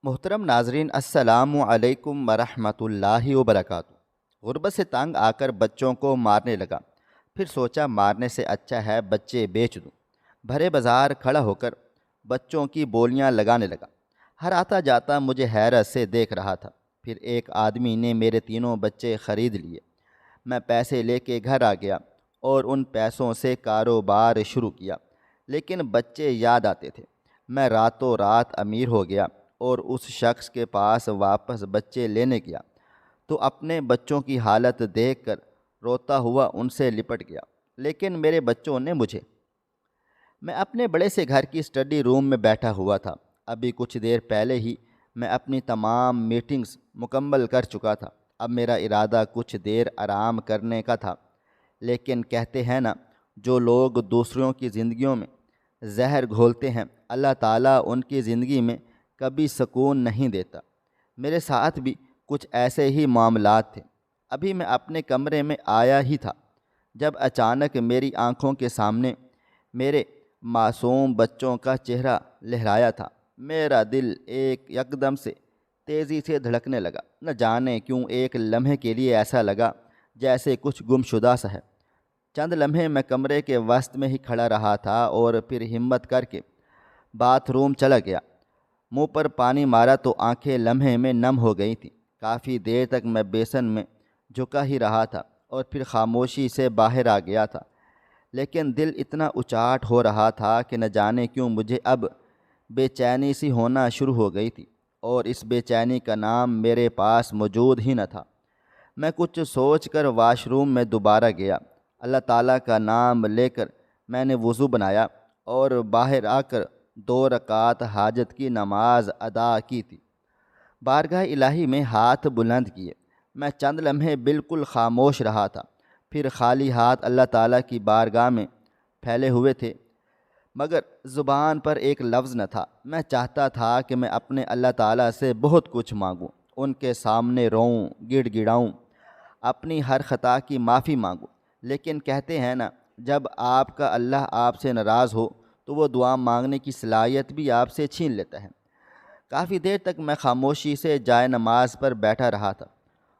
محترم ناظرین، السلام علیکم ورحمۃ اللہ وبرکاتہ۔ غربت سے تنگ آ کر بچوں کو مارنے لگا، پھر سوچا مارنے سے اچھا ہے بچے بیچ دوں۔ بھرے بازار کھڑا ہو کر بچوں کی بولیاں لگانے لگا۔ ہر آتا جاتا مجھے حیرت سے دیکھ رہا تھا۔ پھر ایک آدمی نے میرے تینوں بچے خرید لیے۔ میں پیسے لے کے گھر آ گیا اور ان پیسوں سے کاروبار شروع کیا، لیکن بچے یاد آتے تھے۔ میں راتوں رات امیر ہو گیا اور اس شخص کے پاس واپس بچے لینے گیا تو اپنے بچوں کی حالت دیکھ کر روتا ہوا ان سے لپٹ گیا، لیکن میرے بچوں نے مجھے۔ میں اپنے بڑے سے گھر کی اسٹڈی روم میں بیٹھا ہوا تھا۔ ابھی کچھ دیر پہلے ہی میں اپنی تمام میٹنگز مکمل کر چکا تھا۔ اب میرا ارادہ کچھ دیر آرام کرنے کا تھا، لیکن کہتے ہیں نا، جو لوگ دوسروں کی زندگیوں میں زہر گھولتے ہیں، اللہ تعالیٰ ان کی زندگی میں کبھی سکون نہیں دیتا۔ میرے ساتھ بھی کچھ ایسے ہی معاملات تھے۔ ابھی میں اپنے کمرے میں آیا ہی تھا جب اچانک میری آنکھوں کے سامنے میرے معصوم بچوں کا چہرہ لہرایا تھا۔ میرا دل یکدم سے تیزی سے دھڑکنے لگا۔ نہ جانے کیوں ایک لمحے کے لیے ایسا لگا جیسے کچھ گم شدہ سا ہے۔ چند لمحے میں کمرے کے وسط میں ہی کھڑا رہا تھا اور پھر ہمت کر کے باتھ روم چلا گیا۔ منہ پر پانی مارا تو آنکھیں لمحے میں نم ہو گئی تھیں۔ کافی دیر تک میں بیسن میں جھکا ہی رہا تھا اور پھر خاموشی سے باہر آ گیا تھا، لیکن دل اتنا اچاٹ ہو رہا تھا کہ نہ جانے کیوں مجھے اب بے چینی سی ہونا شروع ہو گئی تھی، اور اس بے چینی کا نام میرے پاس موجود ہی نہ تھا۔ میں کچھ سوچ کر واش روم میں دوبارہ گیا۔ اللہ تعالیٰ کا نام لے کر میں نے وضو بنایا اور باہر آ کر 2 رکعت حاجت کی نماز ادا کی تھی۔ بارگاہ الہی میں ہاتھ بلند کیے میں چند لمحے بالکل خاموش رہا تھا، پھر خالی ہاتھ اللہ تعالیٰ کی بارگاہ میں پھیلے ہوئے تھے، مگر زبان پر ایک لفظ نہ تھا۔ میں چاہتا تھا کہ میں اپنے اللہ تعالیٰ سے بہت کچھ مانگوں، ان کے سامنے روؤں، گڑ گڑاؤں، اپنی ہر خطا کی معافی مانگوں، لیکن کہتے ہیں نا، جب آپ کا اللہ آپ سے ناراض ہو تو وہ دعا مانگنے کی صلاحیت بھی آپ سے چھین لیتا ہے۔ کافی دیر تک میں خاموشی سے جائے نماز پر بیٹھا رہا تھا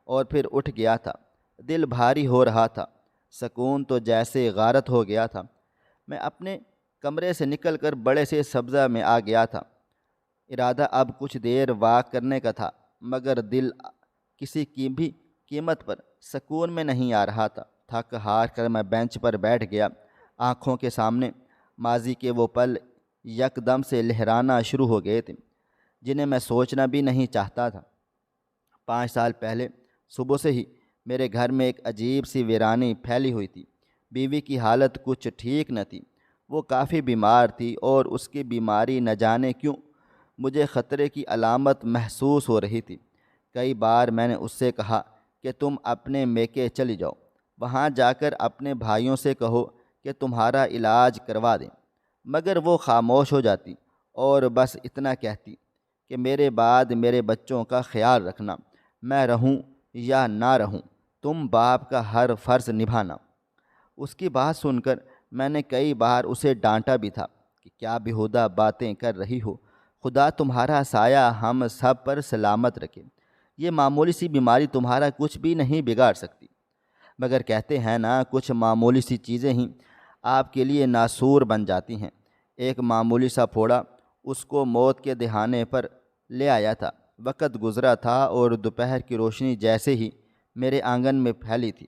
اور پھر اٹھ گیا تھا۔ دل بھاری ہو رہا تھا، سکون تو جیسے غارت ہو گیا تھا۔ میں اپنے کمرے سے نکل کر بڑے سے سبزہ میں آ گیا تھا۔ ارادہ اب کچھ دیر واک کرنے کا تھا، مگر دل کسی کی بھی قیمت پر سکون میں نہیں آ رہا تھا۔ تھک ہار کر میں بینچ پر بیٹھ گیا۔ آنکھوں کے سامنے ماضی کے وہ پل یکدم سے لہرانا شروع ہو گئے تھے جنہیں میں سوچنا بھی نہیں چاہتا تھا۔ 5 سال پہلے صبح سے ہی میرے گھر میں ایک عجیب سی ویرانی پھیلی ہوئی تھی۔ بیوی کی حالت کچھ ٹھیک نہ تھی، وہ کافی بیمار تھی اور اس کی بیماری نہ جانے کیوں مجھے خطرے کی علامت محسوس ہو رہی تھی۔ کئی بار میں نے اس سے کہا کہ تم اپنے میکے چلی جاؤ، وہاں جا کر اپنے بھائیوں سے کہو کہ تمہارا علاج کروا دیں، مگر وہ خاموش ہو جاتی اور بس اتنا کہتی کہ میرے بعد میرے بچوں کا خیال رکھنا، میں رہوں یا نہ رہوں، تم باپ کا ہر فرض نبھانا۔ اس کی بات سن کر میں نے کئی بار اسے ڈانٹا بھی تھا کہ کیا بیہودہ باتیں کر رہی ہو، خدا تمہارا سایہ ہم سب پر سلامت رکھے، یہ معمولی سی بیماری تمہارا کچھ بھی نہیں بگاڑ سکتی۔ مگر کہتے ہیں نا، کچھ معمولی سی چیزیں ہی آپ کے لیے ناسور بن جاتی ہیں۔ ایک معمولی سا پھوڑا اس کو موت کے دہانے پر لے آیا تھا۔ وقت گزرا تھا اور دوپہر کی روشنی جیسے ہی میرے آنگن میں پھیلی تھی،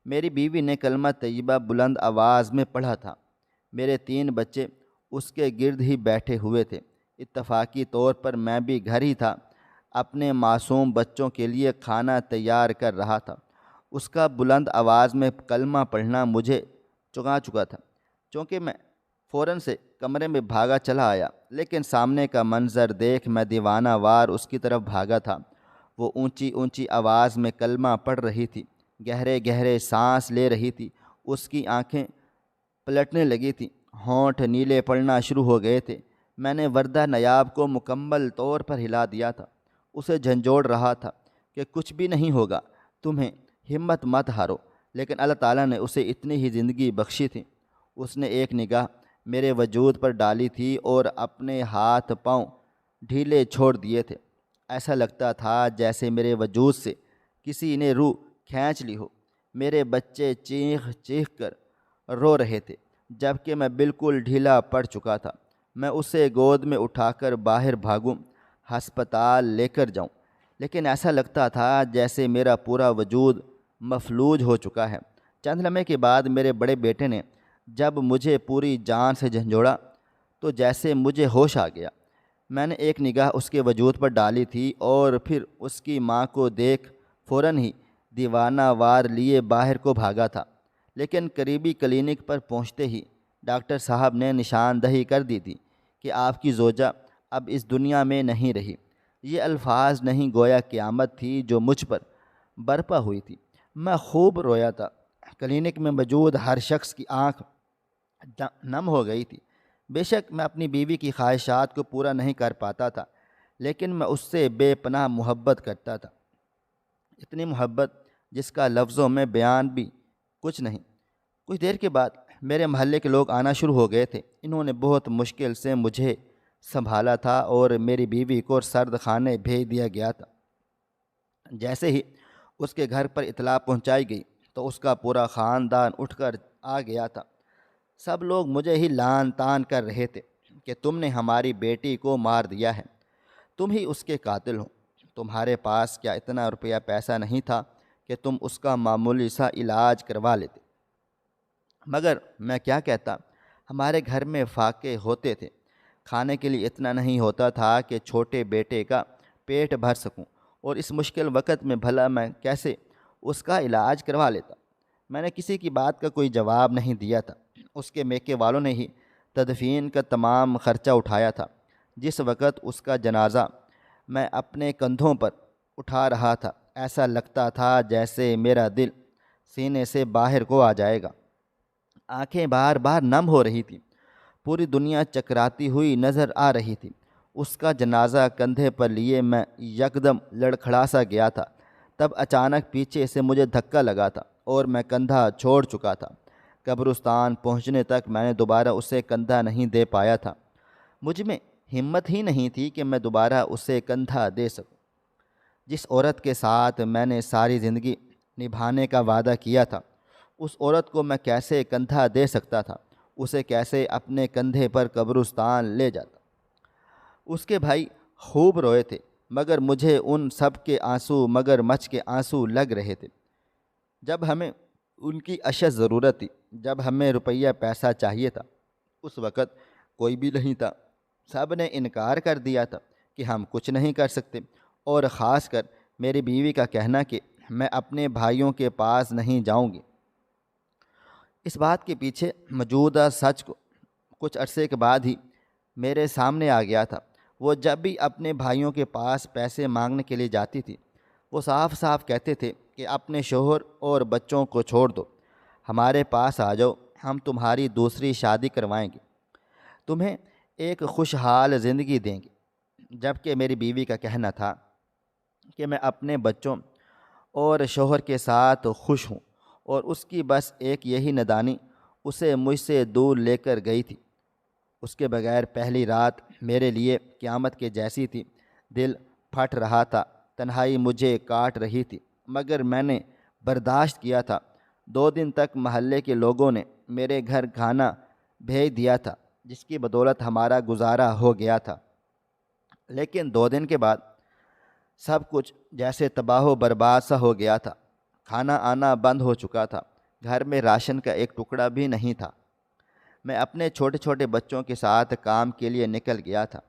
میری بیوی نے کلمہ طیبہ بلند آواز میں پڑھا تھا۔ میرے 3 بچے اس کے گرد ہی بیٹھے ہوئے تھے۔ اتفاقی طور پر میں بھی گھر ہی تھا، اپنے معصوم بچوں کے لیے کھانا تیار کر رہا تھا۔ اس کا بلند آواز میں کلمہ پڑھنا مجھے چونکا چکا تھا، چونکہ میں فوراً سے کمرے میں بھاگا چلا آیا، لیکن سامنے کا منظر دیکھ میں دیوانہ وار اس کی طرف بھاگا تھا۔ وہ اونچی اونچی آواز میں کلمہ پڑھ رہی تھی، گہرے گہرے سانس لے رہی تھی، اس کی آنکھیں پلٹنے لگی تھیں، ہونٹ نیلے پڑنا شروع ہو گئے تھے۔ میں نے وردہ نیاب کو مکمل طور پر ہلا دیا تھا، اسے جھنجھوڑ رہا تھا کہ کچھ بھی نہیں ہوگا، تمہیں ہمت مت ہارو، لیکن اللہ تعالیٰ نے اسے اتنی ہی زندگی بخشی تھی۔ اس نے ایک نگاہ میرے وجود پر ڈالی تھی اور اپنے ہاتھ پاؤں ڈھیلے چھوڑ دیے تھے۔ ایسا لگتا تھا جیسے میرے وجود سے کسی نے روح کھینچ لی ہو۔ میرے بچے چیخ چیخ کر رو رہے تھے، جبکہ میں بالکل ڈھیلا پڑ چکا تھا۔ میں اسے گود میں اٹھا کر باہر بھاگوں، ہسپتال لے کر جاؤں، لیکن ایسا لگتا تھا جیسے میرا پورا وجود مفلوج ہو چکا ہے۔ چند لمحے کے بعد میرے بڑے بیٹے نے جب مجھے پوری جان سے جھنجھوڑا تو جیسے مجھے ہوش آ گیا۔ میں نے ایک نگاہ اس کے وجود پر ڈالی تھی اور پھر اس کی ماں کو دیکھ فوراً ہی دیوانہ وار لیے باہر کو بھاگا تھا، لیکن قریبی کلینک پر پہنچتے ہی ڈاکٹر صاحب نے نشاندہی کر دی تھی کہ آپ کی زوجہ اب اس دنیا میں نہیں رہی۔ یہ الفاظ نہیں گویا قیامت تھی جو مجھ پر برپا ہوئی تھی۔ میں خوب رویا تھا۔ کلینک میں موجود ہر شخص کی آنکھ نم ہو گئی تھی۔ بے شک میں اپنی بیوی کی خواہشات کو پورا نہیں کر پاتا تھا، لیکن میں اس سے بے پناہ محبت کرتا تھا، اتنی محبت جس کا لفظوں میں بیان بھی کچھ نہیں۔ کچھ دیر کے بعد میرے محلے کے لوگ آنا شروع ہو گئے تھے۔ انہوں نے بہت مشکل سے مجھے سنبھالا تھا اور میری بیوی کو سرد خانے بھیج دیا گیا تھا۔ جیسے ہی اس کے گھر پر اطلاع پہنچائی گئی تو اس کا پورا خاندان اٹھ کر آ گیا تھا۔ سب لوگ مجھے ہی لعن طعن کر رہے تھے کہ تم نے ہماری بیٹی کو مار دیا ہے، تم ہی اس کے قاتل ہو۔ تمہارے پاس کیا اتنا روپیہ پیسہ نہیں تھا کہ تم اس کا معمولی سا علاج کروا لیتے؟ مگر میں کیا کہتا، ہمارے گھر میں فاقے ہوتے تھے، کھانے کے لیے اتنا نہیں ہوتا تھا کہ چھوٹے بیٹے کا پیٹ بھر سکوں، اور اس مشکل وقت میں بھلا میں کیسے اس کا علاج کروا لیتا؟ میں نے کسی کی بات کا کوئی جواب نہیں دیا تھا۔ اس کے میکے والوں نے ہی تدفین کا تمام خرچہ اٹھایا تھا۔ جس وقت اس کا جنازہ میں اپنے کندھوں پر اٹھا رہا تھا، ایسا لگتا تھا جیسے میرا دل سینے سے باہر کو آ جائے گا۔ آنکھیں بار بار نم ہو رہی تھیں، پوری دنیا چکراتی ہوئی نظر آ رہی تھی۔ اس کا جنازہ کندھے پر لیے میں یکدم لڑکھڑا سا گیا تھا۔ تب اچانک پیچھے سے مجھے دھکا لگا تھا اور میں کندھا چھوڑ چکا تھا۔ قبرستان پہنچنے تک میں نے دوبارہ اسے کندھا نہیں دے پایا تھا۔ مجھ میں ہمت ہی نہیں تھی کہ میں دوبارہ اسے کندھا دے سکوں۔ جس عورت کے ساتھ میں نے ساری زندگی نبھانے کا وعدہ کیا تھا، اس عورت کو میں کیسے کندھا دے سکتا تھا؟ اسے کیسے اپنے کندھے پر قبرستان لے جاتا؟ اس کے بھائی خوب روئے تھے، مگر مجھے ان سب کے آنسو مگر مچھ کے آنسو لگ رہے تھے۔ جب ہمیں ان کی اشد ضرورت تھی، جب ہمیں روپیہ پیسہ چاہیے تھا، اس وقت کوئی بھی نہیں تھا۔ سب نے انکار کر دیا تھا کہ ہم کچھ نہیں کر سکتے، اور خاص کر میری بیوی کا کہنا کہ میں اپنے بھائیوں کے پاس نہیں جاؤں گی۔ اس بات کے پیچھے موجودہ سچ کو کچھ عرصے کے بعد ہی میرے سامنے آ گیا تھا۔ وہ جب بھی اپنے بھائیوں کے پاس پیسے مانگنے کے لیے جاتی تھی، وہ صاف صاف کہتے تھے کہ اپنے شوہر اور بچوں کو چھوڑ دو، ہمارے پاس آ جاؤ، ہم تمہاری دوسری شادی کروائیں گے، تمہیں ایک خوشحال زندگی دیں گے۔ جبکہ میری بیوی کا کہنا تھا کہ میں اپنے بچوں اور شوہر کے ساتھ خوش ہوں، اور اس کی بس ایک یہی نادانی اسے مجھ سے دور لے کر گئی تھی۔ اس کے بغیر پہلی رات میرے لیے قیامت کے جیسی تھی۔ دل پھٹ رہا تھا، تنہائی مجھے کاٹ رہی تھی، مگر میں نے برداشت کیا تھا۔ 2 دن تک محلے کے لوگوں نے میرے گھر کھانا بھیج دیا تھا، جس کی بدولت ہمارا گزارا ہو گیا تھا۔ لیکن 2 دن کے بعد سب کچھ جیسے تباہ و برباد سا ہو گیا تھا۔ کھانا آنا بند ہو چکا تھا، گھر میں راشن کا ایک ٹکڑا بھی نہیں تھا۔ میں اپنے چھوٹے چھوٹے بچوں کے ساتھ کام کے لیے نکل گیا تھا۔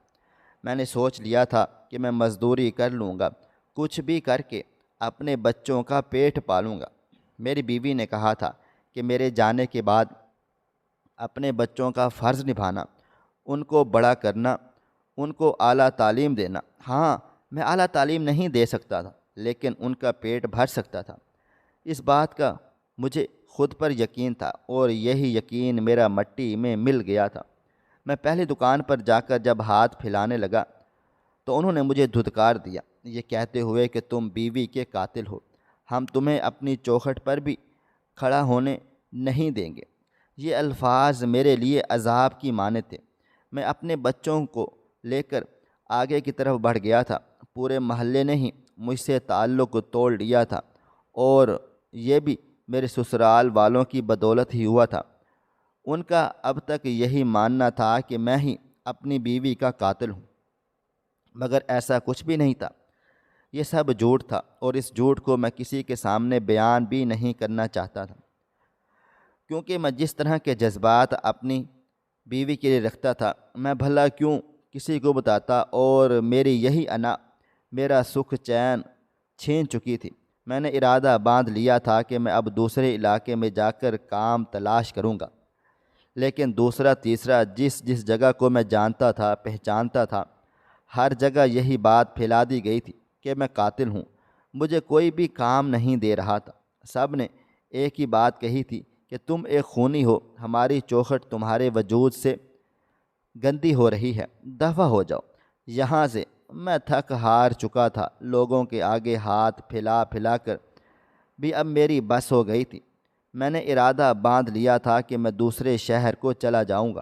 میں نے سوچ لیا تھا کہ میں مزدوری کر لوں گا، کچھ بھی کر کے اپنے بچوں کا پیٹ پالوں گا۔ میری بیوی نے کہا تھا کہ میرے جانے کے بعد اپنے بچوں کا فرض نبھانا، ان کو بڑا کرنا، ان کو اعلیٰ تعلیم دینا۔ ہاں، میں اعلیٰ تعلیم نہیں دے سکتا تھا، لیکن ان کا پیٹ بھر سکتا تھا۔ اس بات کا مجھے خود پر یقین تھا، اور یہی یقین میرا مٹی میں مل گیا تھا۔ میں پہلی دکان پر جا کر جب ہاتھ پھیلانے لگا تو انہوں نے مجھے دھتکار دیا، یہ کہتے ہوئے کہ تم بیوی کے قاتل ہو، ہم تمہیں اپنی چوکھٹ پر بھی کھڑا ہونے نہیں دیں گے۔ یہ الفاظ میرے لیے عذاب کی مانند تھے۔ میں اپنے بچوں کو لے کر آگے کی طرف بڑھ گیا تھا۔ پورے محلے نے ہی مجھ سے تعلق توڑ لیا تھا، اور یہ بھی میرے سسرال والوں کی بدولت ہی ہوا تھا۔ ان کا اب تک یہی ماننا تھا کہ میں ہی اپنی بیوی کا قاتل ہوں، مگر ایسا کچھ بھی نہیں تھا۔ یہ سب جھوٹ تھا، اور اس جھوٹ کو میں کسی کے سامنے بیان بھی نہیں کرنا چاہتا تھا، کیونکہ میں جس طرح کے جذبات اپنی بیوی کے لیے رکھتا تھا میں بھلا کیوں کسی کو بتاتا، اور میری یہی انا میرا سکھ چین چھین چکی تھی۔ میں نے ارادہ باندھ لیا تھا کہ میں اب دوسرے علاقے میں جا کر کام تلاش کروں گا، لیکن دوسرا تیسرا جس جس جگہ کو میں جانتا تھا، پہچانتا تھا، ہر جگہ یہی بات پھیلا دی گئی تھی کہ میں قاتل ہوں۔ مجھے کوئی بھی کام نہیں دے رہا تھا۔ سب نے ایک ہی بات کہی تھی کہ تم ایک خونی ہو، ہماری چوکھٹ تمہارے وجود سے گندی ہو رہی ہے، دفع ہو جاؤ یہاں سے۔ میں تھک ہار چکا تھا، لوگوں کے آگے ہاتھ پھیلا پھیلا کر بھی اب میری بس ہو گئی تھی۔ میں نے ارادہ باندھ لیا تھا کہ میں دوسرے شہر کو چلا جاؤں گا،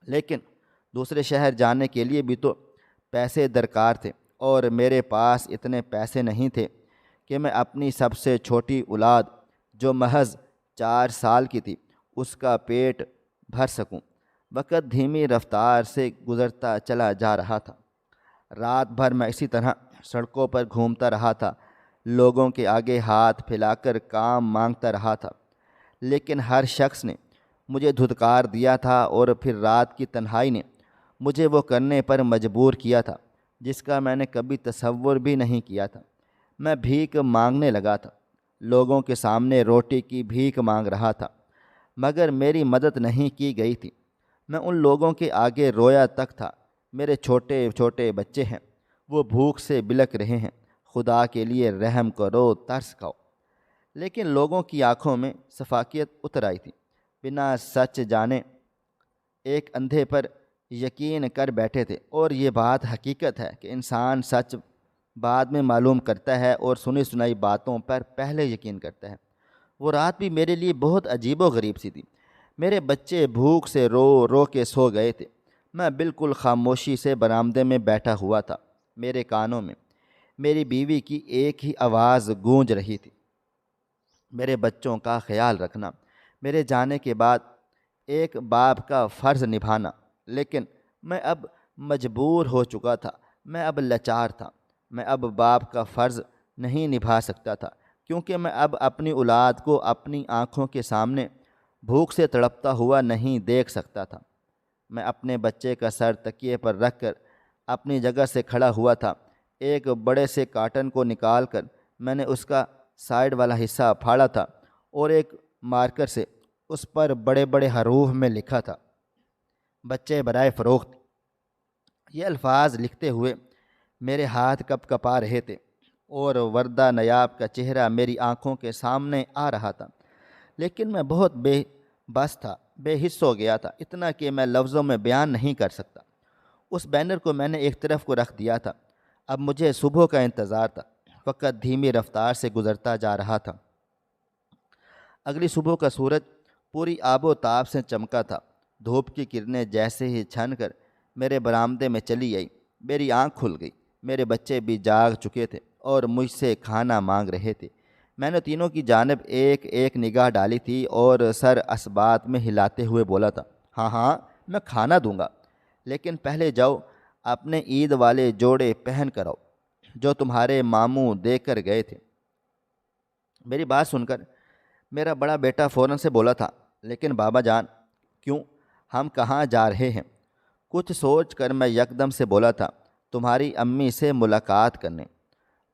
لیکن دوسرے شہر جانے کے لیے بھی تو پیسے درکار تھے، اور میرے پاس اتنے پیسے نہیں تھے کہ میں اپنی سب سے چھوٹی اولاد جو محض 4 سال کی تھی اس کا پیٹ بھر سکوں۔ وقت دھیمی رفتار سے گزرتا چلا جا رہا تھا۔ رات بھر میں اسی طرح سڑکوں پر گھومتا رہا تھا، لوگوں کے آگے ہاتھ پھیلا کر کام مانگتا رہا تھا، لیکن ہر شخص نے مجھے دھتکار دیا تھا، اور پھر رات کی تنہائی نے مجھے وہ کرنے پر مجبور کیا تھا جس کا میں نے کبھی تصور بھی نہیں کیا تھا۔ میں بھیک مانگنے لگا تھا، لوگوں کے سامنے روٹی کی بھیک مانگ رہا تھا، مگر میری مدد نہیں کی گئی تھی۔ میں ان لوگوں کے آگے رویا تک تھا، میرے چھوٹے چھوٹے بچے ہیں، وہ بھوک سے بلک رہے ہیں، خدا کے لیے رحم کرو، ترس کھاؤ۔ لیکن لوگوں کی آنکھوں میں شفافیت اتر آئی تھی۔ بنا سچ جانے ایک اندھے پر یقین کر بیٹھے تھے، اور یہ بات حقیقت ہے کہ انسان سچ بعد میں معلوم کرتا ہے اور سنی سنائی باتوں پر پہلے یقین کرتا ہے۔ وہ رات بھی میرے لیے بہت عجیب و غریب سی تھی۔ میرے بچے بھوک سے رو رو کے سو گئے تھے۔ میں بالکل خاموشی سے برآمدے میں بیٹھا ہوا تھا۔ میرے کانوں میں میری بیوی کی ایک ہی آواز گونج رہی تھی، میرے بچوں کا خیال رکھنا، میرے جانے کے بعد ایک باپ کا فرض نبھانا۔ لیکن میں اب مجبور ہو چکا تھا، میں اب لاچار تھا، میں اب باپ کا فرض نہیں نبھا سکتا تھا، کیونکہ میں اب اپنی اولاد کو اپنی آنکھوں کے سامنے بھوک سے تڑپتا ہوا نہیں دیکھ سکتا تھا۔ میں اپنے بچے کا سر تکیے پر رکھ کر اپنی جگہ سے کھڑا ہوا تھا۔ ایک بڑے سے کاٹن کو نکال کر میں نے اس کا سائیڈ والا حصہ پھاڑا تھا، اور ایک مارکر سے اس پر بڑے بڑے حروف میں لکھا تھا، بچے برائے فروخت۔ یہ الفاظ لکھتے ہوئے میرے ہاتھ کپ کپا رہے تھے، اور وردہ نیاب کا چہرہ میری آنکھوں کے سامنے آ رہا تھا، لیکن میں بہت بے بس تھا، بے حس ہو گیا تھا، اتنا کہ میں لفظوں میں بیان نہیں کر سکتا۔ اس بینر کو میں نے ایک طرف کو رکھ دیا تھا۔ اب مجھے صبح کا انتظار تھا۔ وقت دھیمی رفتار سے گزرتا جا رہا تھا۔ اگلی صبح کا سورج پوری آب و تاب سے چمکا تھا۔ دھوپ کی کرنیں جیسے ہی چھن کر میرے برآمدے میں چلی آئی، میری آنکھ کھل گئی۔ میرے بچے بھی جاگ چکے تھے اور مجھ سے کھانا مانگ رہے تھے۔ میں نے تینوں کی جانب ایک ایک نگاہ ڈالی تھی، اور سر اسبات میں ہلاتے ہوئے بولا تھا، ہاں ہاں میں کھانا دوں گا، لیکن پہلے جاؤ اپنے عید والے جوڑے پہن کر آؤ جو تمہارے ماموں دے کر گئے تھے۔ میری بات سن کر میرا بڑا بیٹا فوراً سے بولا تھا، لیکن بابا جان کیوں، ہم کہاں جا رہے ہیں؟ کچھ سوچ کر میں یکدم سے بولا تھا، تمہاری امی سے ملاقات کرنے۔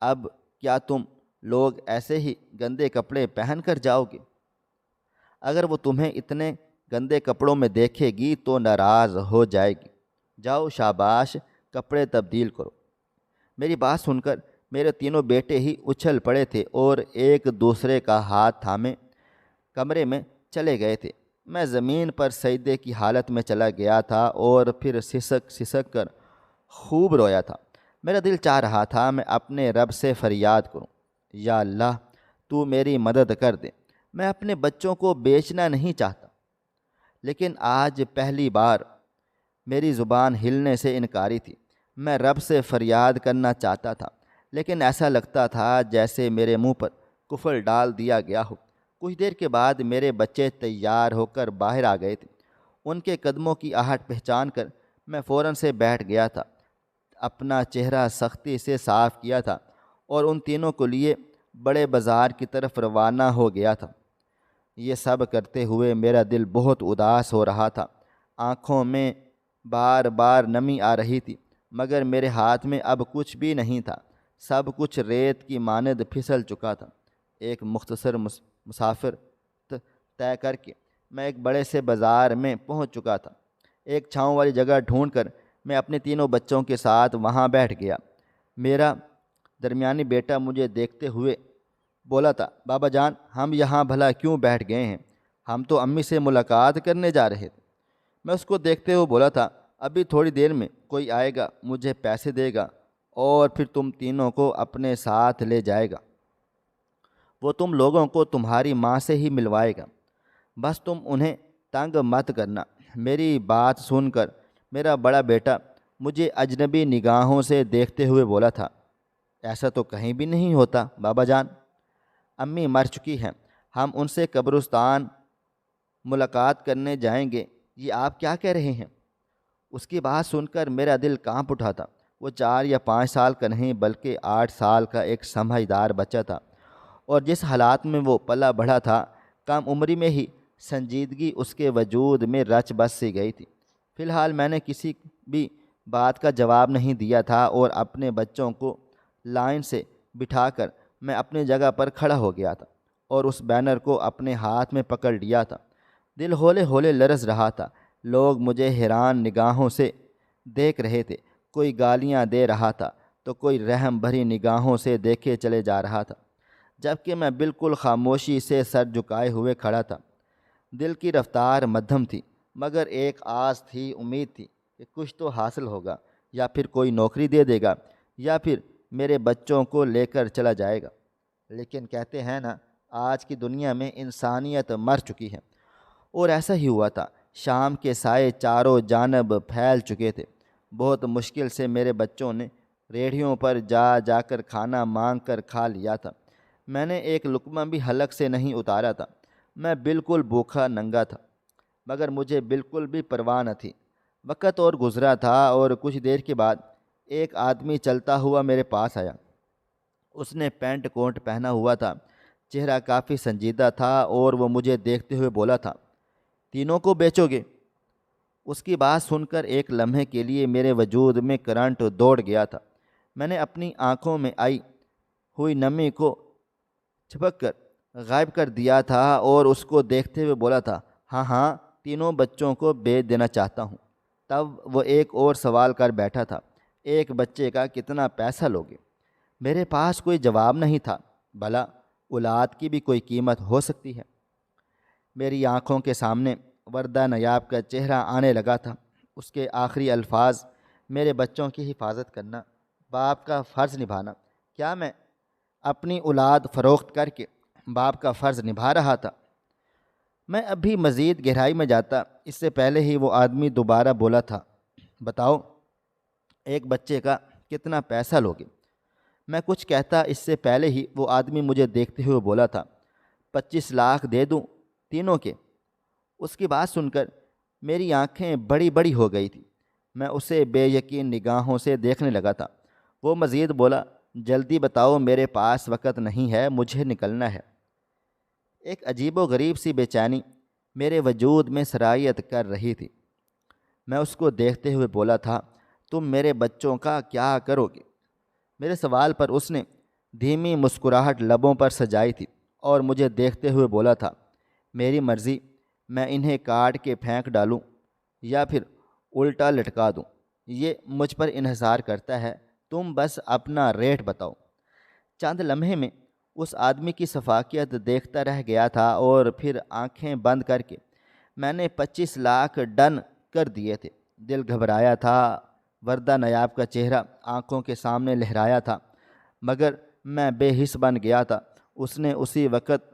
اب کیا تم لوگ ایسے ہی گندے کپڑے پہن کر جاؤ گے؟ اگر وہ تمہیں اتنے گندے کپڑوں میں دیکھے گی تو ناراض ہو جائے گی۔ جاؤ شاباش، کپڑے تبدیل کرو۔ میری بات سن کر میرے تینوں بیٹے ہی اچھل پڑے تھے اور ایک دوسرے کا ہاتھ تھامے کمرے میں چلے گئے تھے۔ میں زمین پر سجدے کی حالت میں چلا گیا تھا اور پھر سسک سسک کر خوب رویا تھا۔ میرا دل چاہ رہا تھا میں اپنے رب سے فریاد کروں، یا اللہ تو میری مدد کر دے، میں اپنے بچوں کو بیچنا نہیں چاہتا۔ لیکن آج پہلی بار میری زبان ہلنے سے انکاری تھی۔ میں رب سے فریاد کرنا چاہتا تھا، لیکن ایسا لگتا تھا جیسے میرے منہ پر کفر ڈال دیا گیا ہو۔ کچھ دیر کے بعد میرے بچے تیار ہو کر باہر آ گئے تھے۔ ان کے قدموں کی آہٹ پہچان کر میں فوراً سے بیٹھ گیا تھا، اپنا چہرہ سختی سے صاف کیا تھا اور ان تینوں کو لیے بڑے بازار کی طرف روانہ ہو گیا تھا۔ یہ سب کرتے ہوئے میرا دل بہت اداس ہو رہا تھا، آنکھوں میں بار بار نمی آ رہی تھی، مگر میرے ہاتھ میں اب کچھ بھی نہیں تھا، سب کچھ ریت کی مانند پھسل چکا تھا۔ ایک مختصر مسافر طے کر کے میں ایک بڑے سے بازار میں پہنچ چکا تھا۔ ایک چھاؤں والی جگہ ڈھونڈ کر میں اپنے تینوں بچوں کے ساتھ وہاں بیٹھ گیا۔ میرا درمیانی بیٹا مجھے دیکھتے ہوئے بولا تھا، بابا جان، ہم یہاں بھلا کیوں بیٹھ گئے ہیں؟ ہم تو امی سے ملاقات کرنے جا رہے تھے۔ میں اس کو دیکھتے ہوئے بولا تھا، ابھی تھوڑی دیر میں کوئی آئے گا، مجھے پیسے دے گا اور پھر تم تینوں کو اپنے ساتھ لے جائے گا۔ وہ تم لوگوں کو تمہاری ماں سے ہی ملوائے گا، بس تم انہیں تنگ مت کرنا۔ میری بات سن کر میرا بڑا بیٹا مجھے اجنبی نگاہوں سے دیکھتے ہوئے بولا تھا، ایسا تو کہیں بھی نہیں ہوتا بابا جان، امی مر چکی ہیں، ہم ان سے قبرستان ملاقات کرنے جائیں گے، یہ آپ کیا کہہ رہے ہیں؟ اس کی بات سن کر میرا دل کانپ اٹھا تھا۔ وہ 4 یا 5 سال کا نہیں بلکہ 8 سال کا ایک سمجھدار بچہ تھا، اور جس حالات میں وہ پلا بڑھا تھا، کم عمری میں ہی سنجیدگی اس کے وجود میں رچ بس سی گئی تھی۔ فی الحال میں نے کسی بھی بات کا جواب نہیں دیا تھا اور اپنے بچوں کو لائن سے بٹھا کر میں اپنی جگہ پر کھڑا ہو گیا تھا اور اس بینر کو اپنے ہاتھ میں پکڑ لیا تھا۔ دل ہولے ہولے لرز رہا تھا۔ لوگ مجھے حیران نگاہوں سے دیکھ رہے تھے، کوئی گالیاں دے رہا تھا تو کوئی رحم بھری نگاہوں سے دیکھے چلے جا رہا تھا، جبکہ میں بالکل خاموشی سے سر جھکائے ہوئے کھڑا تھا۔ دل کی رفتار مدھم تھی، مگر ایک آس تھی، امید تھی کہ کچھ تو حاصل ہوگا، یا پھر کوئی نوکری دے دے گا، یا پھر میرے بچوں کو لے کر چلا جائے گا۔ لیکن کہتے ہیں نا، آج کی دنیا میں انسانیت مر چکی ہے، اور ایسا ہی ہوا تھا۔ شام کے سائے چاروں جانب پھیل چکے تھے۔ بہت مشکل سے میرے بچوں نے ریڑھیوں پر جا جا کر کھانا مانگ کر کھا لیا تھا۔ میں نے ایک لقمہ بھی حلق سے نہیں اتارا تھا۔ میں بالکل بھوکھا ننگا تھا، مگر مجھے بالکل بھی پرواہ نہ تھی۔ وقت اور گزرا تھا اور کچھ دیر کے بعد ایک آدمی چلتا ہوا میرے پاس آیا۔ اس نے پینٹ کوٹ پہنا ہوا تھا، چہرہ کافی سنجیدہ تھا، اور وہ مجھے دیکھتے ہوئے بولا تھا، تینوں کو بیچو گے؟ اس کی بات سن کر ایک لمحے کے لیے میرے وجود میں کرنٹ دوڑ گیا تھا۔ میں نے اپنی آنکھوں میں آئی ہوئی نمی کو چھپک کر غائب کر دیا تھا اور اس کو دیکھتے ہوئے بولا تھا، ہاں ہاں، تینوں بچوں کو بیچ دینا چاہتا ہوں۔ تب وہ ایک اور سوال کر بیٹھا تھا، ایک بچے کا کتنا پیسہ لوگے؟ میرے پاس کوئی جواب نہیں تھا، بھلا اولاد کی بھی کوئی قیمت ہو سکتی ہے؟ میری آنکھوں کے سامنے وردہ نیاب کا چہرہ آنے لگا تھا۔ اس کے آخری الفاظ، میرے بچوں کی حفاظت کرنا، باپ کا فرض نبھانا۔ کیا میں اپنی اولاد فروخت کر کے باپ کا فرض نبھا رہا تھا؟ میں ابھی مزید گہرائی میں جاتا اس سے پہلے ہی وہ آدمی دوبارہ بولا تھا، بتاؤ، ایک بچے کا کتنا پیسہ لوگے؟ میں کچھ کہتا اس سے پہلے ہی وہ آدمی مجھے دیکھتے ہوئے بولا تھا، 25 لاکھ دے دوں تینوں کے؟ اس کی بات سن کر میری آنکھیں بڑی بڑی ہو گئی تھی۔ میں اسے بے یقین نگاہوں سے دیکھنے لگا تھا۔ وہ مزید بولا، جلدی بتاؤ، میرے پاس وقت نہیں ہے، مجھے نکلنا ہے۔ ایک عجیب و غریب سی بے چینی میرے وجود میں سرایت کر رہی تھی۔ میں اس کو دیکھتے ہوئے بولا تھا، تم میرے بچوں کا کیا کرو گے؟ میرے سوال پر اس نے دھیمی مسکراہٹ لبوں پر سجائی تھی اور مجھے دیکھتے ہوئے بولا تھا، میری مرضی، میں انہیں کاٹ کے پھینک ڈالوں یا پھر الٹا لٹکا دوں، یہ مجھ پر انحصار کرتا ہے، تم بس اپنا ریٹ بتاؤ۔ چند لمحے میں اس آدمی کی شفافیت دیکھتا رہ گیا تھا اور پھر آنکھیں بند کر کے میں نے 25 لاکھ ڈن کر دیے تھے۔ دل گھبرایا تھا، وردہ نیاب کا چہرہ آنکھوں کے سامنے لہرایا تھا، مگر میں بے حس بن گیا تھا۔ اس نے اسی وقت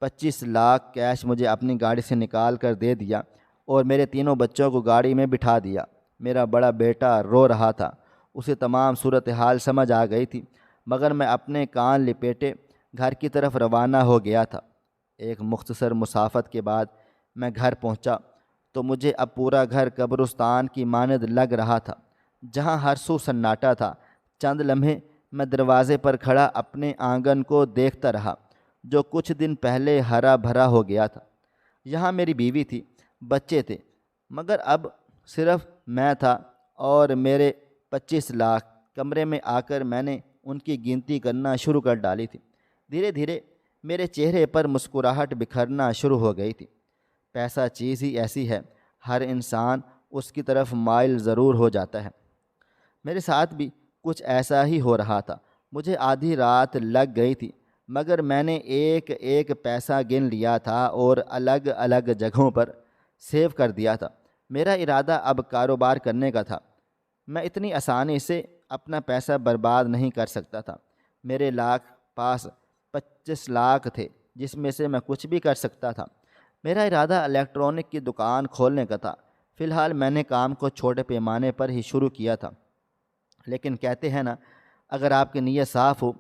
25 لاکھ کیش مجھے اپنی گاڑی سے نکال کر دے دیا اور میرے تینوں بچوں کو گاڑی میں بٹھا دیا۔ میرا بڑا بیٹا رو رہا تھا، اسے تمام صورتحال سمجھ آ گئی تھی، مگر میں اپنے کان لپیٹے گھر کی طرف روانہ ہو گیا تھا۔ ایک مختصر مسافت کے بعد میں گھر پہنچا تو مجھے اب پورا گھر قبرستان کی مانند لگ رہا تھا، جہاں ہر سو سناٹا تھا۔ چند لمحے میں دروازے پر کھڑا اپنے آنگن کو دیکھتا رہا، جو کچھ دن پہلے ہرا بھرا ہو گیا تھا۔ یہاں میری بیوی تھی، بچے تھے، مگر اب صرف میں تھا اور میرے 25 لاکھ۔ کمرے میں آ کر میں نے ان کی گنتی کرنا شروع کر ڈالی تھی۔ دھیرے دھیرے میرے چہرے پر مسکراہٹ بکھرنا شروع ہو گئی تھی۔ پیسہ چیز ہی ایسی ہے، ہر انسان اس کی طرف مائل ضرور ہو جاتا ہے۔ میرے ساتھ بھی کچھ ایسا ہی ہو رہا تھا۔ مجھے آدھی رات لگ گئی تھی، مگر میں نے ایک ایک پیسہ گن لیا تھا اور الگ الگ جگہوں پر سیو کر دیا تھا۔ میرا ارادہ اب کاروبار کرنے کا تھا۔ میں اتنی آسانی سے اپنا پیسہ برباد نہیں کر سکتا تھا۔ میرے پاس 25 لاکھ تھے، جس میں سے میں کچھ بھی کر سکتا تھا۔ میرا ارادہ الیکٹرانک کی دکان کھولنے کا تھا۔ فی الحال میں نے کام کو چھوٹے پیمانے پر ہی شروع کیا تھا، لیکن کہتے ہیں نا، اگر آپ کی نیت صاف ہو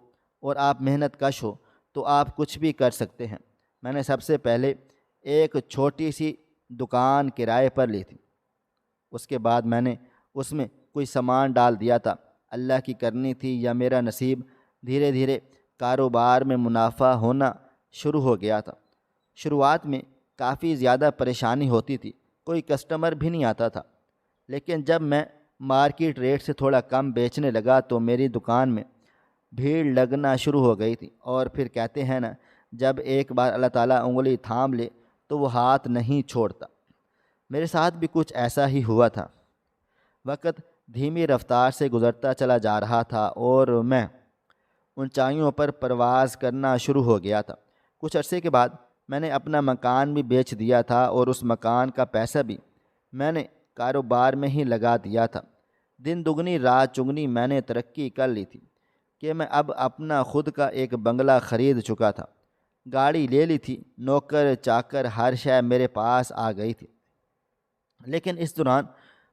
اور آپ محنت کش ہو تو آپ کچھ بھی کر سکتے ہیں۔ میں نے سب سے پہلے ایک چھوٹی سی دکان کرائے پر لی تھی۔ اس کے بعد میں نے اس میں کوئی سامان ڈال دیا تھا۔ اللہ کی کرنی تھی یا میرا نصیب، دھیرے دھیرے کاروبار میں منافع ہونا شروع ہو گیا تھا۔ شروعات میں کافی زیادہ پریشانی ہوتی تھی، کوئی کسٹمر بھی نہیں آتا تھا، لیکن جب میں مارکیٹ ریٹ سے تھوڑا کم بیچنے لگا تو میری دکان میں بھیڑ لگنا شروع ہو گئی تھی۔ اور پھر کہتے ہیں نا، جب ایک بار اللہ تعالیٰ انگلی تھام لے تو وہ ہاتھ نہیں چھوڑتا۔ میرے ساتھ بھی کچھ ایسا ہی ہوا تھا۔ وقت دھیمی رفتار سے گزرتا چلا جا رہا تھا اور میں اونچائیوں پر پرواز کرنا شروع ہو گیا تھا۔ کچھ عرصے کے بعد میں نے اپنا مکان بھی بیچ دیا تھا اور اس مکان کا پیسہ بھی میں نے کاروبار میں ہی لگا دیا تھا۔ دن دگنی رات چگنی میں نے ترقی کر لی تھی کہ میں اب اپنا خود کا ایک بنگلہ خرید چکا تھا، گاڑی لے لی تھی، نوکر چاکر ہر شے میرے پاس آ گئی تھی۔ لیکن اس دوران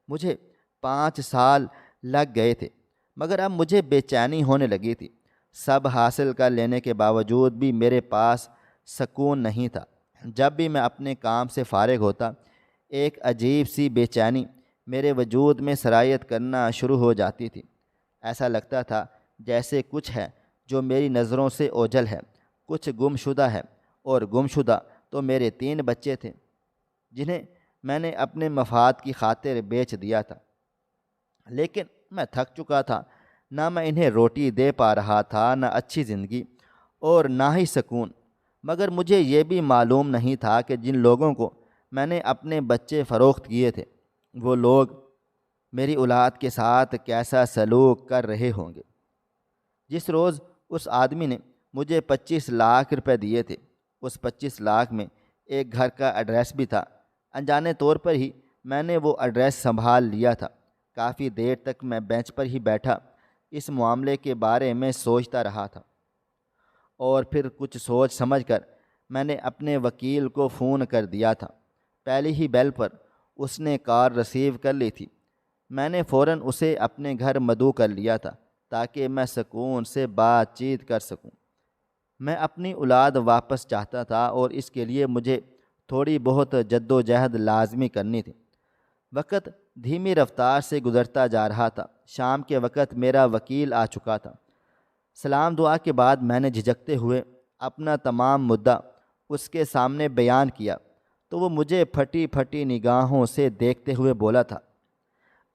مجھے 5 سال لگ گئے تھے، مگر اب مجھے بے چینی ہونے لگی تھی۔ سب حاصل کر لینے کے باوجود بھی میرے پاس سکون نہیں تھا۔ جب بھی میں اپنے کام سے فارغ ہوتا، ایک عجیب سی بے چینی میرے وجود میں سرایت کرنا شروع ہو جاتی تھی۔ ایسا لگتا تھا جیسے کچھ ہے جو میری نظروں سے اوجھل ہے، کچھ گم شدہ ہے، اور گم شدہ تو میرے 3 بچے تھے جنہیں میں نے اپنے مفاد کی خاطر بیچ دیا تھا۔ لیکن میں تھک چکا تھا، نہ میں انہیں روٹی دے پا رہا تھا، نہ اچھی زندگی اور نہ ہی سکون۔ مگر مجھے یہ بھی معلوم نہیں تھا کہ جن لوگوں کو میں نے اپنے بچے فروخت کیے تھے، وہ لوگ میری اولاد کے ساتھ کیسا سلوک کر رہے ہوں گے۔ جس روز اس آدمی نے مجھے 25 لاکھ روپے دیے تھے، اس 25 لاکھ میں ایک گھر کا ایڈریس بھی تھا۔ انجانے طور پر ہی میں نے وہ ایڈریس سنبھال لیا تھا۔ کافی دیر تک میں بینچ پر ہی بیٹھا اس معاملے کے بارے میں سوچتا رہا تھا، اور پھر کچھ سوچ سمجھ کر میں نے اپنے وکیل کو فون کر دیا تھا۔ پہلی ہی بیل پر اس نے کال ریسیو کر لی تھی۔ میں نے فوراً اسے اپنے گھر مدعو کر لیا تھا تاکہ میں سکون سے بات چیت کر سکوں۔ میں اپنی اولاد واپس چاہتا تھا اور اس کے لیے مجھے تھوڑی بہت جد و جہد لازمی کرنی تھی۔ وقت دھیمی رفتار سے گزرتا جا رہا تھا۔ شام کے وقت میرا وکیل آ چکا تھا۔ سلام دعا کے بعد میں نے جھجکتے ہوئے اپنا تمام مدعا اس کے سامنے بیان کیا تو وہ مجھے پھٹی پھٹی نگاہوں سے دیکھتے ہوئے بولا تھا،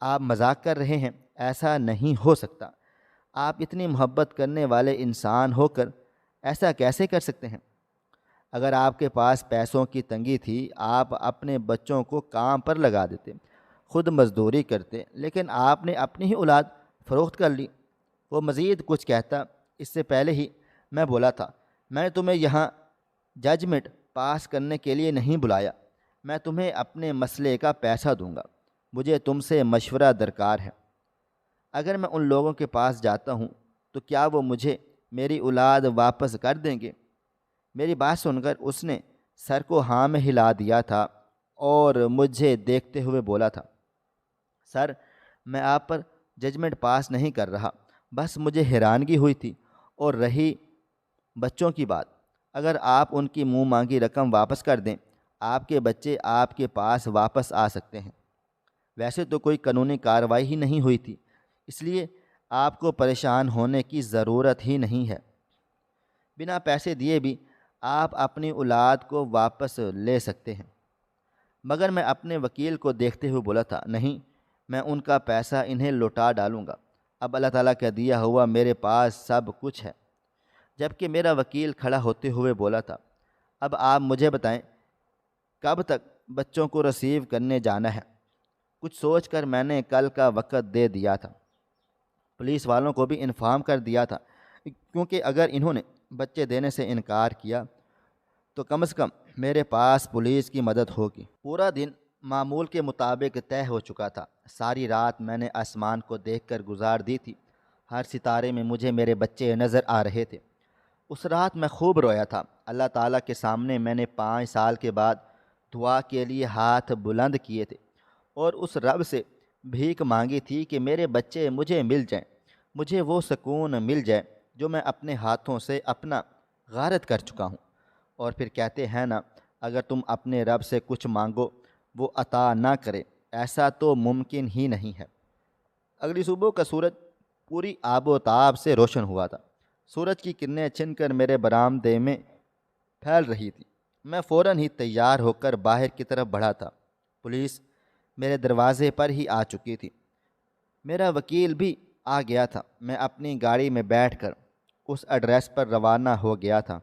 آپ مذاق کر رہے ہیں، ایسا نہیں ہو سکتا۔ آپ اتنی محبت کرنے والے انسان ہو کر ایسا کیسے کر سکتے ہیں؟ اگر آپ کے پاس پیسوں کی تنگی تھی، آپ اپنے بچوں کو کام پر لگا دیتے، خود مزدوری کرتے، لیکن آپ نے اپنی ہی اولاد فروخت کر لی۔ وہ مزید کچھ کہتا اس سے پہلے ہی میں بولا تھا، میں نے تمہیں یہاں ججمنٹ پاس کرنے کے لیے نہیں بلایا، میں تمہیں اپنے مسئلے کا پیسہ دوں گا، مجھے تم سے مشورہ درکار ہے۔ اگر میں ان لوگوں کے پاس جاتا ہوں تو کیا وہ مجھے میری اولاد واپس کر دیں گے؟ میری بات سن کر اس نے سر کو ہاں میں ہلا دیا تھا اور مجھے دیکھتے ہوئے بولا تھا، سر، میں آپ پر ججمنٹ پاس نہیں کر رہا، بس مجھے حیرانگی ہوئی تھی۔ اور رہی بچوں کی بات، اگر آپ ان کی منہ مانگی رقم واپس کر دیں، آپ کے بچے آپ کے پاس واپس آ سکتے ہیں۔ ویسے تو کوئی قانونی کارروائی ہی نہیں ہوئی تھی، اس لیے آپ کو پریشان ہونے کی ضرورت ہی نہیں ہے۔ بنا پیسے دیے بھی آپ اپنی اولاد کو واپس لے سکتے ہیں۔ مگر میں اپنے وکیل کو دیکھتے ہوئے بولا تھا، نہیں، میں ان کا پیسہ انہیں لوٹا ڈالوں گا۔ اب اللہ تعالیٰ کا دیا ہوا میرے پاس سب کچھ ہے۔ جبکہ میرا وکیل کھڑا ہوتے ہوئے بولا تھا، اب آپ مجھے بتائیں کب تک بچوں کو ریسیو کرنے جانا ہے؟ کچھ سوچ کر میں نے کل کا وقت دے دیا تھا۔ پولیس والوں کو بھی انفارم کر دیا تھا، کیونکہ اگر انہوں نے بچے دینے سے انکار کیا تو کم از کم میرے پاس پولیس کی مدد ہوگی۔ پورا دن معمول کے مطابق طے ہو چکا تھا۔ ساری رات میں نے آسمان کو دیکھ کر گزار دی تھی۔ ہر ستارے میں مجھے میرے بچے نظر آ رہے تھے۔ اس رات میں خوب رویا تھا۔ اللہ تعالیٰ کے سامنے میں نے 5 سال کے بعد دعا کے لیے ہاتھ بلند کیے تھے اور اس رب سے بھیک مانگی تھی کہ میرے بچے مجھے مل جائیں، مجھے وہ سکون مل جائے جو میں اپنے ہاتھوں سے اپنا غارت کر چکا ہوں۔ اور پھر کہتے ہیں نا، اگر تم اپنے رب سے کچھ مانگو وہ عطا نہ کرے، ایسا تو ممکن ہی نہیں ہے۔ اگلی صبح کا سورج پوری آب و تاب سے روشن ہوا تھا۔ سورج کی کرنیں چھن کر میرے برآمدے میں پھیل رہی تھی۔ میں فوراً ہی تیار ہو کر باہر کی طرف بڑھا تھا۔ پولیس میرے دروازے پر ہی آ چکی تھی۔ میرا وکیل بھی آ گیا تھا۔ میں اپنی گاڑی میں بیٹھ کر اس ایڈریس پر روانہ ہو گیا تھا،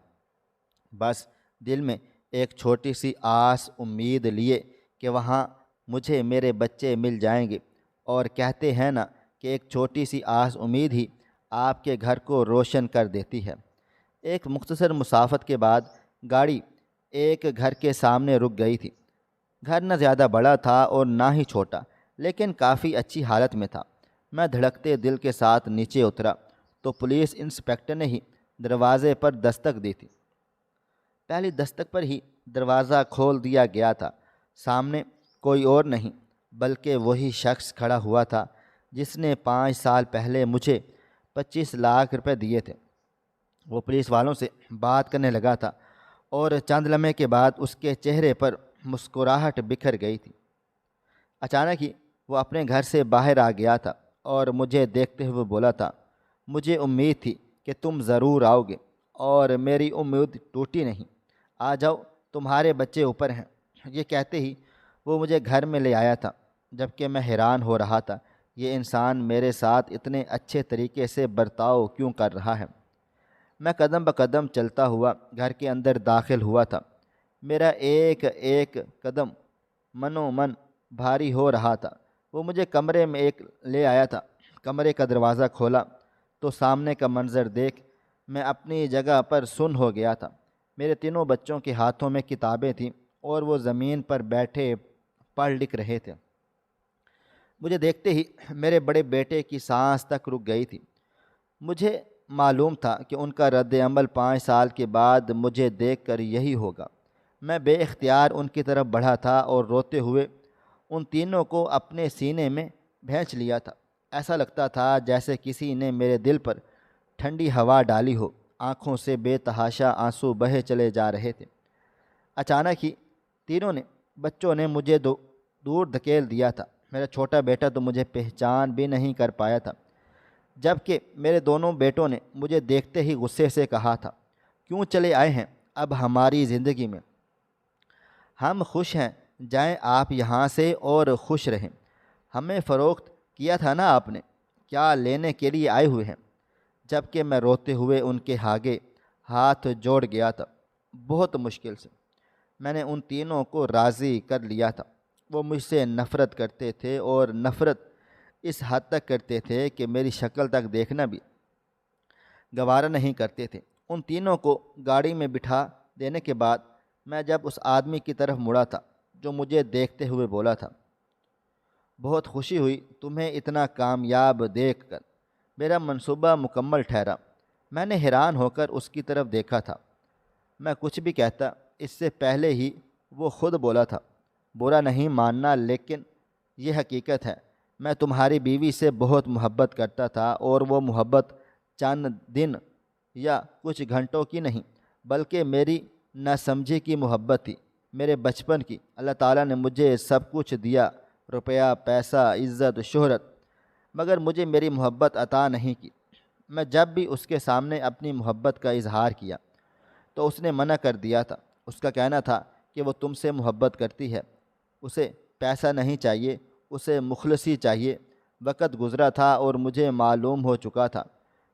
بس دل میں ایک چھوٹی سی آس امید لیے کہ وہاں مجھے میرے بچے مل جائیں گے۔ اور کہتے ہیں نا کہ ایک چھوٹی سی آس امید ہی آپ کے گھر کو روشن کر دیتی ہے۔ ایک مختصر مسافت کے بعد گاڑی ایک گھر کے سامنے رک گئی تھی۔ گھر نہ زیادہ بڑا تھا اور نہ ہی چھوٹا، لیکن کافی اچھی حالت میں تھا۔ میں دھڑکتے دل کے ساتھ نیچے اترا تو پولیس انسپکٹر نے ہی دروازے پر دستک دی تھی۔ پہلی دستک پر ہی دروازہ کھول دیا گیا تھا۔ سامنے کوئی اور نہیں بلکہ وہی شخص کھڑا ہوا تھا جس نے 5 سال پہلے مجھے 25 لاکھ روپے دیے تھے۔ وہ پولیس والوں سے بات کرنے لگا تھا اور چند لمحے کے بعد اس کے چہرے پر مسکراہٹ بکھر گئی تھی۔ اچانک ہی وہ اپنے گھر سے باہر آ گیا تھا اور مجھے دیکھتے ہوئے بولا تھا، مجھے امید تھی کہ تم ضرور آؤ گے اور میری امید ٹوٹی نہیں۔ آ جاؤ، تمہارے بچے اوپر ہیں۔ یہ کہتے ہی وہ مجھے گھر میں لے آیا تھا، جبکہ میں حیران ہو رہا تھا، یہ انسان میرے ساتھ اتنے اچھے طریقے سے برتاؤ کیوں کر رہا ہے۔ میں قدم بقدم چلتا ہوا گھر کے اندر داخل ہوا تھا۔ میرا ایک ایک قدم منو من بھاری ہو رہا تھا۔ وہ مجھے کمرے میں ایک لے آیا تھا۔ کمرے کا دروازہ کھولا تو سامنے کا منظر دیکھ میں اپنی جگہ پر سن ہو گیا تھا۔ میرے تینوں بچوں کے ہاتھوں میں کتابیں تھیں اور وہ زمین پر بیٹھے پڑھ لکھ رہے تھے۔ مجھے دیکھتے ہی میرے بڑے بیٹے کی سانس تک رک گئی تھی۔ مجھے معلوم تھا کہ ان کا رد عمل 5 سال کے بعد مجھے دیکھ کر یہی ہوگا۔ میں بے اختیار ان کی طرف بڑھا تھا اور روتے ہوئے ان تینوں کو اپنے سینے میں بھینچ لیا تھا۔ ایسا لگتا تھا جیسے کسی نے میرے دل پر ٹھنڈی ہوا ڈالی ہو۔ آنکھوں سے بے تحاشا آنسو بہے چلے جا رہے تھے۔ اچانک ہی تینوں بچوں نے مجھے دور دھکیل دیا تھا۔ میرا چھوٹا بیٹا تو مجھے پہچان بھی نہیں کر پایا تھا، جبکہ میرے دونوں بیٹوں نے مجھے دیکھتے ہی غصے سے کہا تھا، کیوں چلے آئے ہیں اب ہماری زندگی میں؟ ہم خوش ہیں، جائیں آپ یہاں سے اور خوش رہیں۔ ہمیں فروخت کیا تھا نا آپ نے، کیا لینے کے لیے آئے ہوئے ہیں؟ جبکہ میں روتے ہوئے ان کے آگے ہاتھ جوڑ گیا تھا۔ بہت مشکل سے میں نے ان تینوں کو راضی کر لیا تھا۔ وہ مجھ سے نفرت کرتے تھے اور نفرت اس حد تک کرتے تھے کہ میری شکل تک دیکھنا بھی گوارا نہیں کرتے تھے۔ ان تینوں کو گاڑی میں بٹھا دینے کے بعد میں جب اس آدمی کی طرف مڑا تھا جو مجھے دیکھتے ہوئے بولا تھا، بہت خوشی ہوئی تمہیں اتنا کامیاب دیکھ کر، میرا منصوبہ مکمل ٹھہرا۔ میں نے حیران ہو کر اس کی طرف دیکھا تھا۔ میں کچھ بھی کہتا اس سے پہلے ہی وہ خود بولا تھا، برا نہیں ماننا لیکن یہ حقیقت ہے، میں تمہاری بیوی سے بہت محبت کرتا تھا، اور وہ محبت چند دن یا کچھ گھنٹوں کی نہیں، بلکہ میری نہ سمجھی کی محبت تھی، میرے بچپن کی۔ اللہ تعالیٰ نے مجھے سب کچھ دیا، روپیہ، پیسہ، عزت، شہرت، مگر مجھے میری محبت عطا نہیں کی۔ میں جب بھی اس کے سامنے اپنی محبت کا اظہار کیا تو اس نے منع کر دیا تھا۔ اس کا کہنا تھا کہ وہ تم سے محبت کرتی ہے، اسے پیسہ نہیں چاہیے، اسے مخلصی چاہیے۔ وقت گزرا تھا اور مجھے معلوم ہو چکا تھا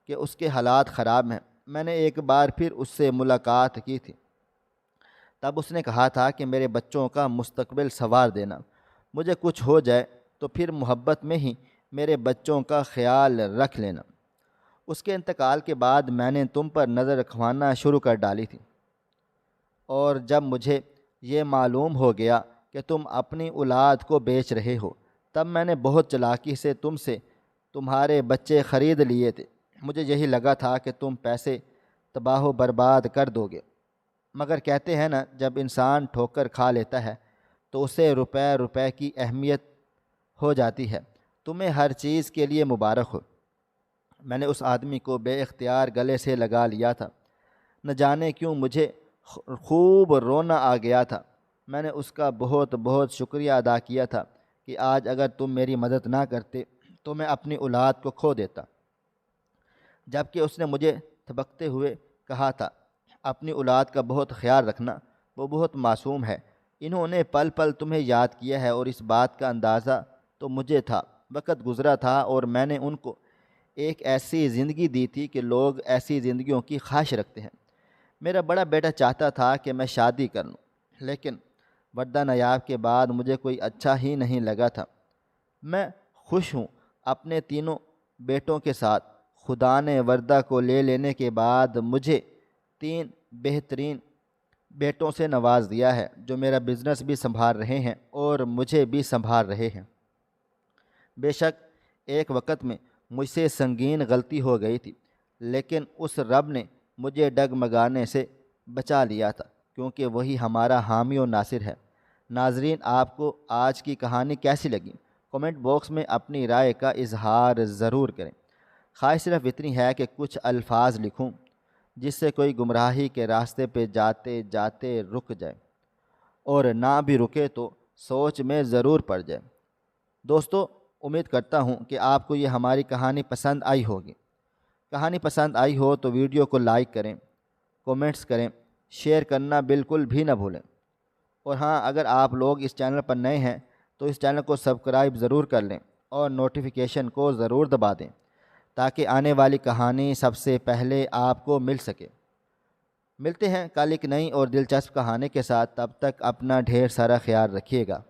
کہ اس کے حالات خراب ہیں۔ میں نے ایک بار پھر اس سے ملاقات کی تھی، تب اس نے کہا تھا کہ میرے بچوں کا مستقبل سنوار دینا، مجھے کچھ ہو جائے تو پھر محبت میں ہی میرے بچوں کا خیال رکھ لینا۔ اس کے انتقال کے بعد میں نے تم پر نظر رکھوانا شروع کر ڈالی تھی، اور جب مجھے یہ معلوم ہو گیا کہ تم اپنی اولاد کو بیچ رہے ہو، تب میں نے بہت چالاکی سے تم سے تمہارے بچے خرید لیے تھے۔ مجھے یہی لگا تھا کہ تم پیسے تباہ و برباد کر دو گے، مگر کہتے ہیں نا، جب انسان ٹھوکر کھا لیتا ہے تو اسے روپے کی اہمیت ہو جاتی ہے۔ تمہیں ہر چیز کے لیے مبارک ہو۔ میں نے اس آدمی کو بے اختیار گلے سے لگا لیا تھا۔ نہ جانے کیوں مجھے خوب رونا آ گیا تھا۔ میں نے اس کا بہت بہت شکریہ ادا کیا تھا کہ آج اگر تم میری مدد نہ کرتے تو میں اپنی اولاد کو کھو دیتا۔ جبکہ اس نے مجھے تھبکتے ہوئے کہا تھا، اپنی اولاد کا بہت خیال رکھنا، وہ بہت معصوم ہے۔ انہوں نے پل پل تمہیں یاد کیا ہے، اور اس بات کا اندازہ تو مجھے تھا۔ وقت گزرا تھا اور میں نے ان کو ایک ایسی زندگی دی تھی کہ لوگ ایسی زندگیوں کی خواہش رکھتے ہیں۔ میرا بڑا بیٹا چاہتا تھا کہ میں شادی کر لوں، لیکن وردہ نایاب کے بعد مجھے کوئی اچھا ہی نہیں لگا تھا۔ میں خوش ہوں اپنے تینوں بیٹوں کے ساتھ۔ خدا نے وردہ کو لے لینے کے بعد مجھے 3 بہترین بیٹوں سے نواز دیا ہے، جو میرا بزنس بھی سنبھال رہے ہیں اور مجھے بھی سنبھال رہے ہیں۔ بے شک ایک وقت میں مجھ سے سنگین غلطی ہو گئی تھی، لیکن اس رب نے مجھے ڈگمگانے سے بچا لیا تھا، کیونکہ وہی ہمارا حامی و ناصر ہے۔ ناظرین، آپ کو آج کی کہانی کیسی لگی؟ کمنٹ باکس میں اپنی رائے کا اظہار ضرور کریں۔ خواہش صرف اتنی ہے کہ کچھ الفاظ لکھوں جس سے کوئی گمراہی کے راستے پہ جاتے جاتے رک جائے، اور نہ بھی رکے تو سوچ میں ضرور پڑ جائے۔ دوستو، امید کرتا ہوں کہ آپ کو یہ ہماری کہانی پسند آئی ہوگی۔ کہانی پسند آئی ہو تو ویڈیو کو لائک کریں، کومنٹس کریں، شیئر کرنا بالکل بھی نہ بھولیں۔ اور ہاں، اگر آپ لوگ اس چینل پر نئے ہیں تو اس چینل کو سبسکرائب ضرور کر لیں اور نوٹیفیکیشن کو ضرور دبا دیں، تاکہ آنے والی کہانی سب سے پہلے آپ کو مل سکے۔ ملتے ہیں کل ایک نئی اور دلچسپ کہانی کے ساتھ۔ تب تک اپنا ڈھیر سارا خیال رکھیے گا۔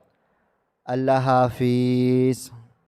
اللہ حافظ۔